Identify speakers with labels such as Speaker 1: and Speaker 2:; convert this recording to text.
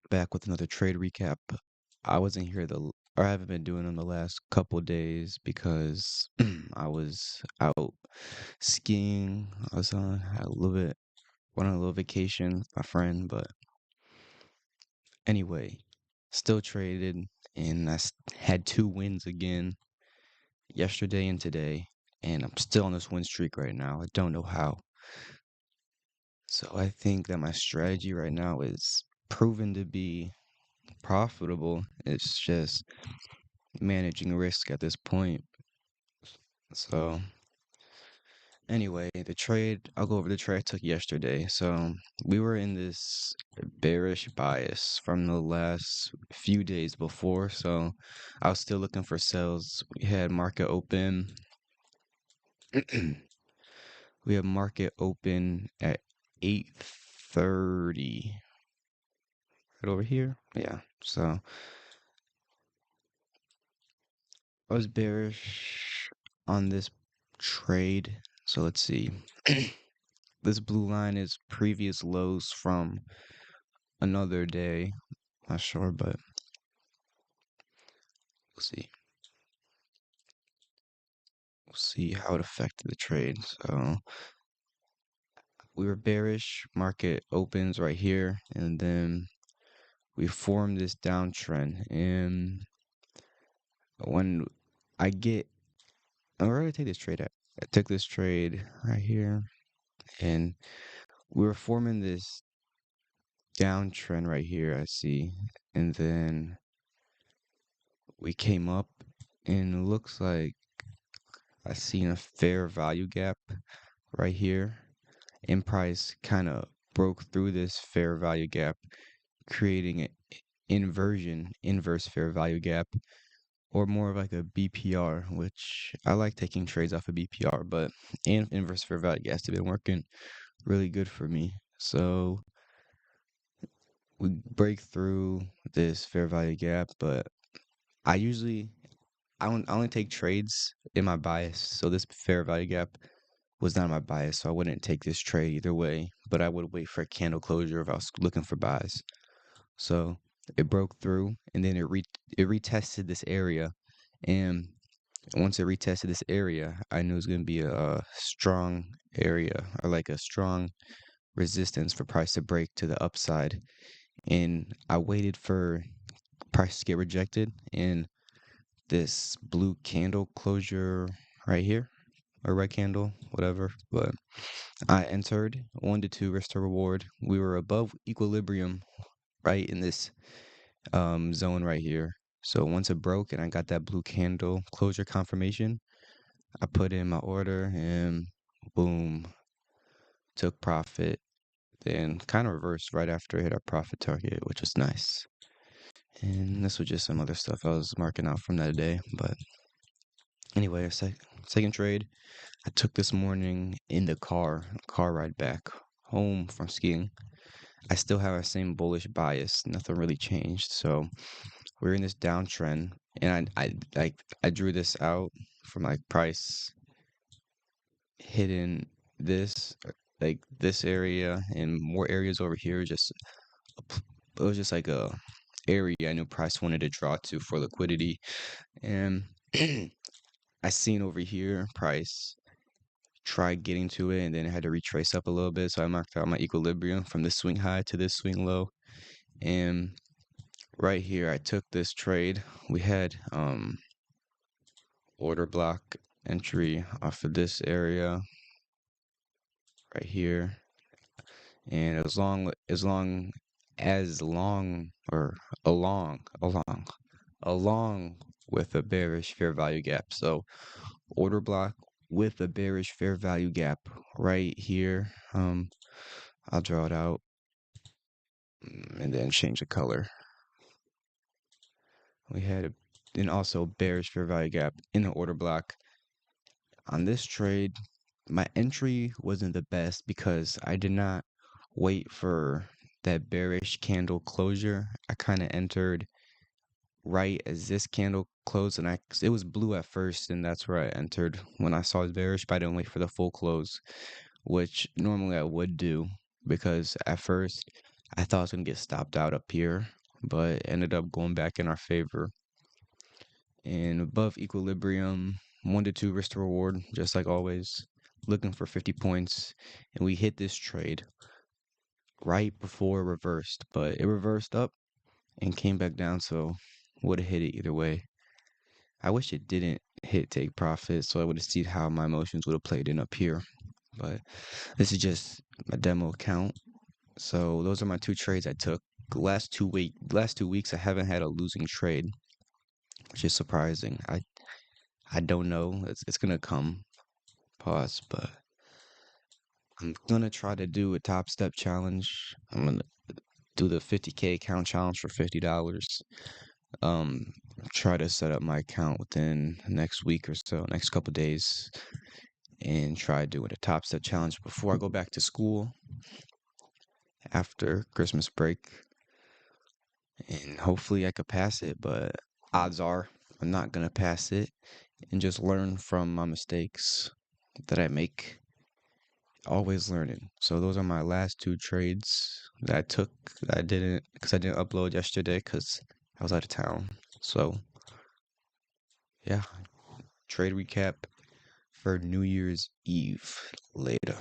Speaker 1: back with another trade recap. I wasn't here or I haven't been doing them the last couple days because I was out skiing. I was on a little bit went on a little vacation with my friend, but anyway, still traded and had two wins again yesterday and today, and I'm still on this win streak right now. I don't know how. So I think that my strategy right now is proven to be profitable. It's just managing risk at this point. So anyway, I'll go over the trade I took yesterday. So we were in this bearish bias from the last few days before. So I was still looking for sells. We had market open. We have market open at 8:30 right over here. Yeah. So I was bearish on this trade. So let's see. This blue line is previous lows from another day. Not sure, but we'll see. We'll see how it affected the trade. So we were bearish. Market opens right here, and then we formed this downtrend. And when I get, I'm ready to take this trade. I took this trade right here, and we were forming this downtrend right here. I see, and then we came up, and it looks like I seen a fair value gap right here, and price kind of broke through this fair value gap, creating an inverse fair value gap, or more of like a BPR, which I like taking trades off of BPR, but inverse fair value gaps have been working really good for me. So we break through this fair value gap, but I usually I only take trades in my bias. So this fair value gap was not my bias, so I wouldn't take this trade either way, but I would wait for a candle closure if I was looking for buys. So it broke through, and then it retested this area, and once it retested this area, I knew it was going to be a strong area, or like a strong resistance for price to break to the upside. And I waited for price to get rejected, and this blue candle closure right here, or red candle, whatever, but I entered 1 to 2 risk to reward. We were above equilibrium right in this zone right here. So once it broke and I got that blue candle closure confirmation, I put in my order and boom, took profit. Then kind of reversed right after it hit our profit target, which was nice. And this was just some other stuff I was marking out from that day. But anyway, second trade I took this morning in the car ride back home from skiing. I still have the same bullish bias. Nothing really changed. So we're in this downtrend, and I drew this out from like price hitting this like this area and more areas over here. It was just like a area I knew price wanted to draw to for liquidity, and I seen over here price try getting to it, and then I had to retrace up a little bit. So I marked out my equilibrium from this swing high to this swing low, and right here I took this trade. We had order block entry off of this area right here, and as long or along with a bearish fair value gap. So order block with a bearish fair value gap right here. I'll draw it out and then change the color. We had and also bearish fair value gap in the order block. On this trade, my entry wasn't the best because I did not wait for that bearish candle closure. I kind of entered right as this candle closed, and it was blue at first, and that's where I entered when I saw it bearish, but I didn't wait for the full close, which normally I would do because at first I thought I was gonna get stopped out up here, but ended up going back in our favor. And above equilibrium, 1 to 2 risk to reward, just like always. Looking for 50 points, and we hit this trade right before it reversed, but it reversed up and came back down, so would have hit it either way. I wish it didn't hit take profit, so I would have seen how my emotions would have played in up here. But this is just a demo account. So those are my 2 trades I took. Last 2 weeks I haven't had a losing trade, which is surprising. I don't know. It's gonna come. Pause, but I'm gonna try to do a top step challenge. I'm gonna do the 50K account challenge for $50. Um, Try to set up my account within the next week or so, next couple days, and try doing a top step challenge before I go back to school after Christmas break. And hopefully I could pass it, but odds are I'm not gonna pass it and just learn from my mistakes that I make. Always learning. So those are my last 2 trades that I took. That I didn't because I didn't upload yesterday because I was out of town. So yeah, trade recap for New Year's Eve later.